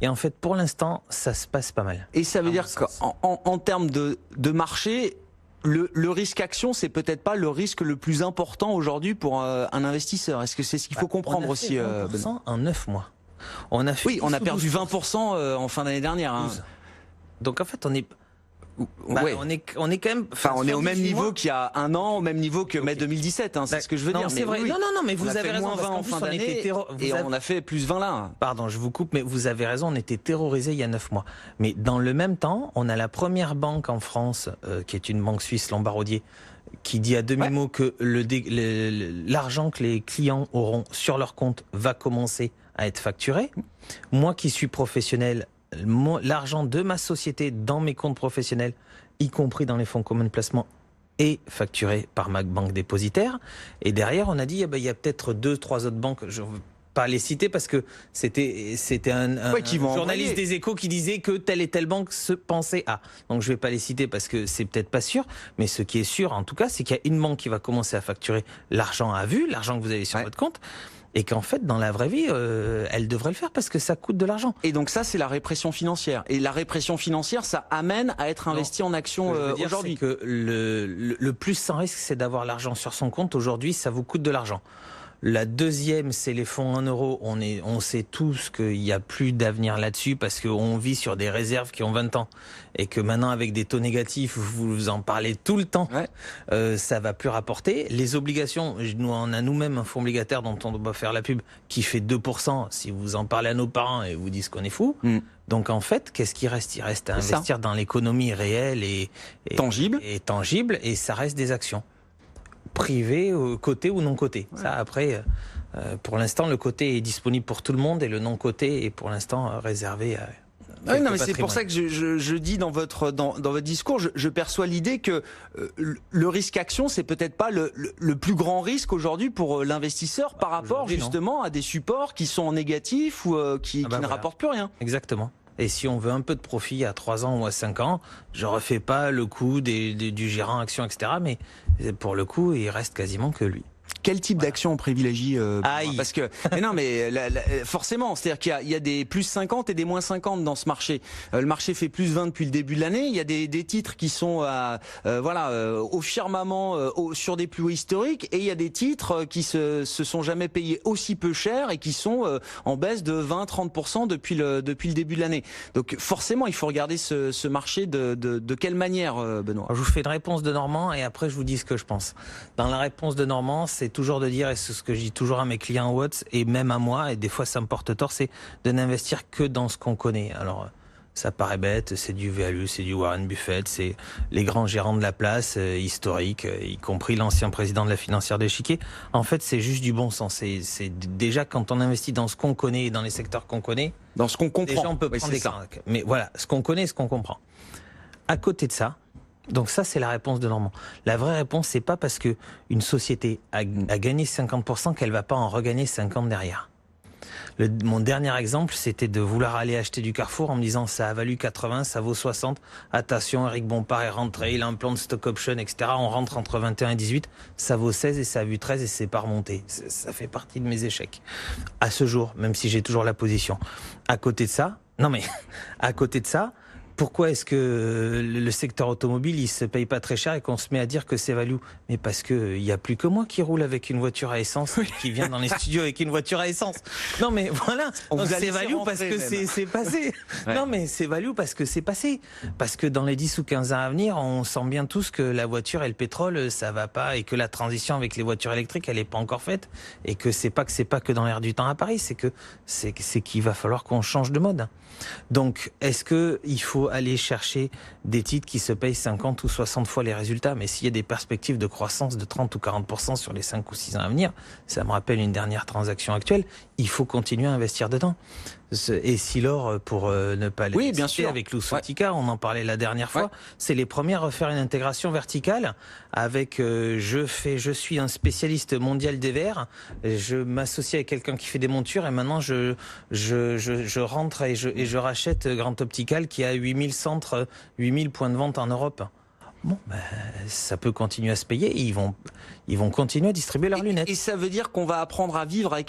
Et en fait, pour l'instant, ça se passe pas mal. Et ça veut dire qu'en termes de marché, le risque action, c'est peut-être pas le risque le plus important aujourd'hui pour un investisseur. Est-ce que c'est ce qu'il faut comprendre on a fait aussi 20% en 9 mois. On a fait on a perdu 20% en fin d'année dernière. Hein. Donc en fait, on est quand même. Enfin, on est au même niveau qu'il y a un an, au même niveau que mai 2017. Hein, c'est ce que je veux dire. C'est vrai. Oui, Non, mais vous avez raison. Moins 20 en fin d'année et on a fait plus 20 là. Pardon, je vous coupe, mais vous avez raison. On était terrorisés il y a 9 mois. Mais dans le même temps, on a la première banque en France, qui est une banque suisse, Lombard-Odier, qui dit à demi-mot que l'argent que les clients auront sur leur compte va commencer à être facturé. Moi qui suis professionnel, l'argent de ma société dans mes comptes professionnels, y compris dans les fonds communs de placement, est facturé par ma banque dépositaire. Et derrière, on a dit, il y a peut-être 2-3 autres banques, je ne veux pas les citer parce que c'était un journaliste des Échos qui disait que telle et telle banque se pensait à. Donc je ne vais pas les citer parce que c'est peut-être pas sûr, mais ce qui est sûr en tout cas, c'est qu'il y a une banque qui va commencer à facturer l'argent à vue, l'argent que vous avez sur votre compte. Et qu'en fait, dans la vraie vie, elle devrait le faire parce que ça coûte de l'argent. Et donc ça, c'est la répression financière. Et la répression financière, ça amène à être investi en actions aujourd'hui. C'est que le plus sans risque, c'est d'avoir l'argent sur son compte. Aujourd'hui, ça vous coûte de l'argent. La deuxième, c'est les fonds en euros. On sait tous qu'il n'y a plus d'avenir là-dessus parce qu'on vit sur des réserves qui ont 20 ans. Et que maintenant, avec des taux négatifs, vous en parlez tout le temps, ça va plus rapporter. Les obligations, on a nous-mêmes un fonds obligataire dont on doit faire la pub qui fait 2%. Si vous en parlez à nos parents, ils vous disent qu'on est fou. Donc en fait, qu'est-ce qui reste? Il reste à investir dans l'économie réelle et tangible. Et ça reste des actions. Privé, coté ou non coté. Ça après, pour l'instant, le côté est disponible pour tout le monde et le non coté est pour l'instant réservé à... non, mais c'est pour ça que je dis dans votre discours, je perçois l'idée que le risque action, c'est peut-être pas le plus grand risque aujourd'hui pour l'investisseur par rapport justement à des supports qui sont en négatif ou qui ne rapportent plus rien. Exactement. Et si on veut un peu de profit à 3 ans ou à 5 ans, je refais pas le coup du gérant action, etc. Mais pour le coup, il reste quasiment que lui. Quel type d'action on privilégie Parce que forcément, c'est-à-dire qu'il y a des plus 50 et des moins 50 dans ce marché. Le marché fait plus 20 depuis le début de l'année. Il y a des titres qui sont au firmament sur des plus hauts historiques, et il y a des titres qui se sont jamais payés aussi peu cher et qui sont en baisse de 20-30% depuis le début de l'année. Donc forcément, il faut regarder ce marché de quelle manière, Benoît? Je vous fais une réponse de Normand et après je vous dis ce que je pense. Dans la réponse de Normand, c'est toujours de dire, et c'est ce que je dis toujours à mes clients en Watts, et même à moi, et des fois ça me porte tort, c'est de n'investir que dans ce qu'on connaît. Alors, ça paraît bête, c'est du value, c'est du Warren Buffett, c'est les grands gérants de la place, historiques, y compris l'ancien président de la financière d'Échiquier. En fait, c'est juste du bon sens. C'est déjà, quand on investit dans ce qu'on connaît et dans les secteurs qu'on connaît, dans ce qu'on comprend, déjà on peut prendre des cartes. Mais voilà, ce qu'on connaît, ce qu'on comprend. À côté de ça, donc ça, c'est la réponse de Normand. La vraie réponse, c'est pas parce que une société a gagné 50% qu'elle va pas en regagner 50 derrière. Mon dernier exemple, c'était de vouloir aller acheter du Carrefour en me disant ça a valu 80, ça vaut 60. Attention, Eric Bompard est rentré, il a un plan de stock option, etc. On rentre entre 21 et 18, ça vaut 16 et ça a vu 13 et c'est pas remonté. Ça fait partie de mes échecs. À ce jour, même si j'ai toujours la position. À côté de ça, pourquoi est-ce que le secteur automobile, il se paye pas très cher et qu'on se met à dire que c'est value? Mais parce que il y a plus que moi qui roule avec une voiture à essence, qui vient dans les studios avec une voiture à essence. Non mais voilà, c'est value parce que c'est passé. Non mais c'est value parce que c'est passé. Parce que dans les 10 ou 15 ans à venir, on sent bien tous que la voiture et le pétrole, ça va pas, et que la transition avec les voitures électriques, elle est pas encore faite, et que c'est pas que dans l'air du temps à Paris, c'est qu'il va falloir qu'on change de mode. Donc, est-ce que il faut aller chercher des titres qui se payent 50 ou 60 fois les résultats? Mais s'il y a des perspectives de croissance de 30 ou 40% sur les 5 ou 6 ans à venir, ça me rappelle une dernière transaction actuelle, il faut continuer à investir dedans. Et Silor, pour ne pas les citer, avec Luxottica, on en parlait la dernière fois, c'est les premiers à refaire une intégration verticale avec je suis un spécialiste mondial des verres, je m'associe avec quelqu'un qui fait des montures et maintenant je rentre et je rachète Grand Optical qui a 8000 centres, 8000 points de vente en Europe. Bon, ça peut continuer à se payer et ils vont continuer à distribuer leurs lunettes. Et ça veut dire qu'on va apprendre à vivre avec un